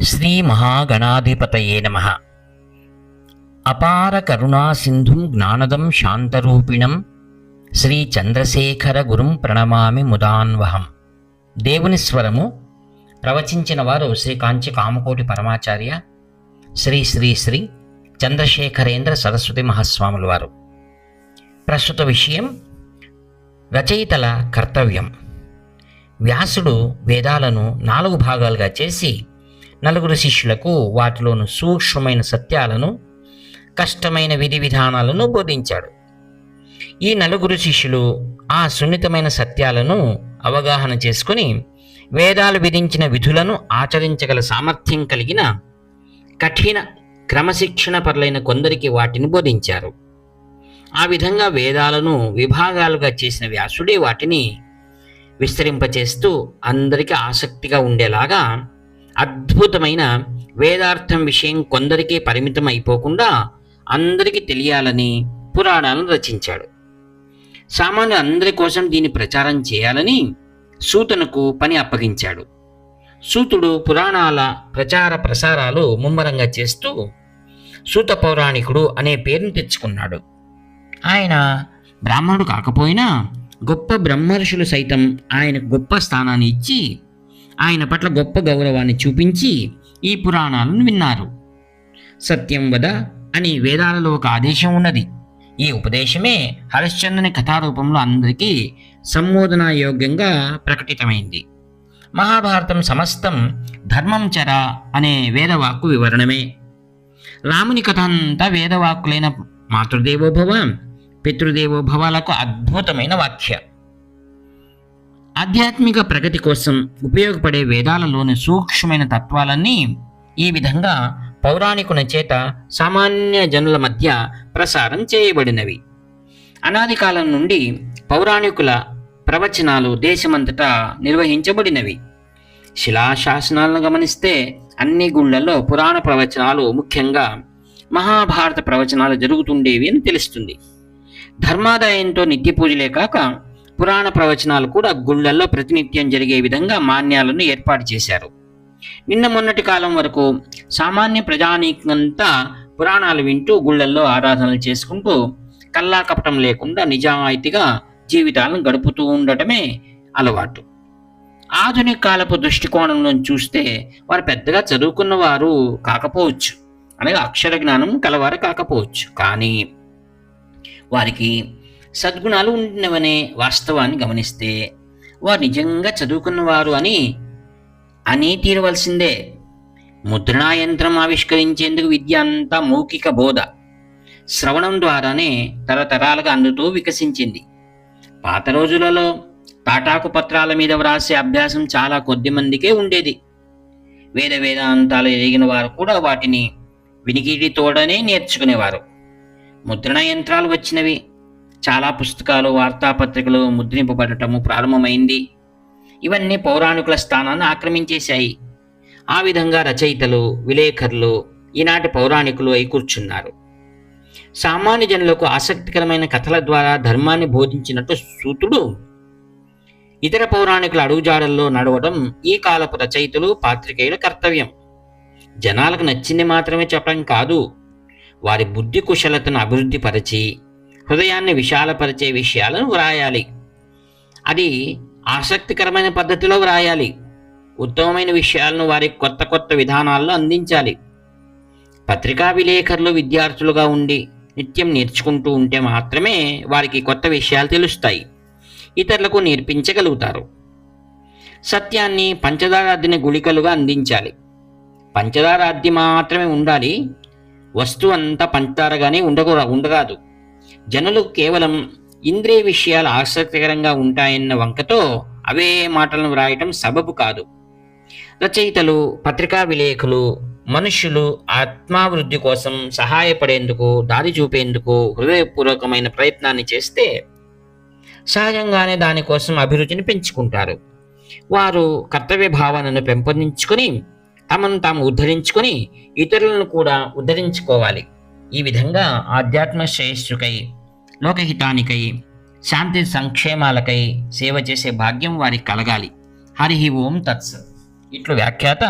శ్రీ మహాగణాధిపతయే నమః. అపార కరుణా సింధుం జ్ఞానదం శాంతరూపిణం శ్రీ చంద్రశేఖర గురుం ప్రణమామి ముదాన్వహం. దేవుని స్వరము ప్రవచించిన వారు శ్రీ కాంచి కామకోటి పరమాచార్య శ్రీ శ్రీ శ్రీ చంద్రశేఖరేంద్ర సరస్వతి మహాస్వాముల వారు. ప్రస్తుత విషయం రచయితల కర్తవ్యం. వ్యాసుడు వేదాలను 4 భాగాలుగా చేసి నలుగురు శిష్యులకు వాటిలోని సూక్ష్మమైన సత్యాలను, కష్టమైన విధి విధానాలను బోధించాడు. ఈ నలుగురు శిష్యులు ఆ సున్నితమైన సత్యాలను అవగాహన చేసుకుని వేదాలు విధించిన విధులను ఆచరించగల సామర్థ్యం కలిగిన కఠిన క్రమశిక్షణ పరులైన కొందరికి వాటిని బోధించారు. ఆ విధంగా వేదాలను విభాగాలుగా చేసిన వ్యాసుడే వాటిని విస్తరింపచేస్తూ అందరికీ ఆసక్తిగా ఉండేలాగా అద్భుతమైన వేదార్థం విషయం కొందరికే పరిమితం అయిపోకుండా అందరికీ తెలియాలని పురాణాలను రచించాడు. సామాన్య అందరి కోసం దీన్ని ప్రచారం చేయాలని సూతునకు పని అప్పగించాడు. సూతుడు పురాణాల ప్రచార ప్రసారాలు ముమ్మరంగా చేస్తూ సూత పౌరాణికుడు అనే పేరును తెచ్చుకున్నాడు. ఆయన బ్రాహ్మణుడు కాకపోయినా గొప్ప బ్రహ్మర్షులు సైతం ఆయనకు గొప్ప స్థానాన్ని ఇచ్చి ఆయన పట్ల గొప్ప గౌరవాన్ని చూపించి ఈ పురాణాలను విన్నారు. సత్యం వద అని వేదాలలో ఒక ఆదేశం ఉన్నది. ఈ ఉపదేశమే హరిశ్చంద్రుని కథారూపంలో అందరికీ సంబోధనాయోగ్యంగా ప్రకటితమైంది. మహాభారతం సమస్తం ధర్మం చర అనే వేదవాక్కు వివరణమే. రాముని కథ అంతా వేదవాక్కులైన మాతృదేవోభవ, పితృదేవోభవాలకు అద్భుతమైన వాక్య. ఆధ్యాత్మిక ప్రగతి కోసం ఉపయోగపడే వేదాలలోని సూక్ష్మమైన తత్వాలన్నీ ఈ విధంగా పౌరాణికుని చేత సామాన్య జనుల మధ్య ప్రసారం చేయబడినవి. అనాది కాలం నుండి పౌరాణికుల ప్రవచనాలు దేశమంతటా నిర్వహించబడినవి. శిలాశాసనాలను గమనిస్తే అన్ని గుళ్లలో పురాణ ప్రవచనాలు, ముఖ్యంగా మహాభారత ప్రవచనాలు జరుగుతుండేవి అని తెలుస్తుంది. ధర్మాదాయంతో నిత్య పూజలే కాక పురాణ ప్రవచనాలు కూడా గుళ్లల్లో ప్రతినిత్యం జరిగే విధంగా మాన్యాలను ఏర్పాటు చేశారు. నిన్న మొన్నటి కాలం వరకు సామాన్య ప్రజానీకంతా పురాణాలు వింటూ గుళ్లల్లో ఆరాధనలు చేసుకుంటూ కల్లా కపటం లేకుండా నిజాయితీగా జీవితాలను గడుపుతూ ఉండటమే అలవాటు. ఆధునిక కాలపు దృష్టికోణంలో చూస్తే వారు పెద్దగా చదువుకున్న వారు కాకపోవచ్చు, అనగా అక్షర జ్ఞానం కలవారు కాకపోవచ్చు, కానీ వారికి సద్గుణాలు ఉండినవనే వాస్తవాన్ని గమనిస్తే వారు నిజంగా చదువుకున్నవారు అని తీరవలసిందే. ముద్రణా యంత్రం ఆవిష్కరించేందుకు విద్య అంతా మౌఖిక బోధ, శ్రవణం ద్వారానే తరతరాలుగా అందుతూ వికసించింది. పాత రోజులలో తాటాకు పత్రాల మీద వ్రాసే అభ్యాసం చాలా కొద్ది మందికే ఉండేది. వేదాంతాలు ఎరిగిన వారు కూడా వాటిని వినికిడితోడనే నేర్చుకునేవారు. ముద్రణ యంత్రాలు వచ్చినవి. చాలా పుస్తకాలు, వార్తాపత్రికలు ముద్రింపబడటము ప్రారంభమైంది. ఇవన్నీ పౌరాణికుల స్థానాన్ని ఆక్రమించేశాయి. ఆ విధంగా రచయితలు, విలేకరులు ఈనాటి పౌరాణికులు అయి కూర్చున్నారు. సామాన్య జనులకు ఆసక్తికరమైన కథల ద్వారా ధర్మాన్ని బోధించినట్టు సూతుడు ఇతర పౌరాణికుల అడుగుజాడల్లో నడవడం ఈ కాలపు రచయితలు, పాత్రికేయుల కర్తవ్యం. జనాలకు నచ్చింది మాత్రమే చెప్పడం కాదు, వారి బుద్ధి కుశలతను అభివృద్ధి పరిచి హృదయాన్ని విశాలపరిచే విషయాలను వ్రాయాలి. అది ఆసక్తికరమైన పద్ధతిలో వ్రాయాలి. ఉత్తమమైన విషయాలను వారి కొత్త కొత్త విధానాల్లో అందించాలి. పత్రికా విలేకరులు విద్యార్థులుగా ఉండి నిత్యం నేర్చుకుంటూ ఉంటే మాత్రమే వారికి కొత్త విషయాలు తెలుస్తాయి, ఇతరులకు నేర్పించగలుగుతారు. సత్యాన్ని పంచదార అద్దిన గుళికలుగా అందించాలి. పంచదార అద్ది మాత్రమే ఉండాలి, వస్తువు అంతా పంచదారగానే ఉండరాదు. జనులు కేవలం ఇంద్రియ విషయాలు ఆసక్తికరంగా ఉంటాయన్న వంకతో అవే మాటలను వ్రాయటం సబబు కాదు. రచయితలు, పత్రికా విలేఖలు మనుష్యులు ఆత్మాభివృద్ధి కోసం సహాయపడేందుకు, దారి చూపేందుకు హృదయపూర్వకమైన ప్రయత్నాన్ని చేస్తే సహజంగానే దానికోసం అభిరుచిని పెంచుకుంటారు. వారు కర్తవ్య భావనను పెంపొందించుకొని తమను తాము ఉద్ధరించుకొని ఇతరులను కూడా ఉద్ధరించుకోవాలి. ఈ విధంగా ఆధ్యాత్మ శ్రేయస్సుకై, లోకహితానికై, శాంతి సంక్షేమాలకై సేవ చేసే భాగ్యం వారికి కలగాలి. హరి ఓం తత్సత్. ఇట్లు వ్యాఖ్యాత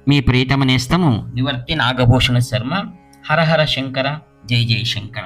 మీ ప్రియతమ నేస్తము నివర్తి నాగభూషణ శర్మ. హర హర శంకర, జై జై శంకర.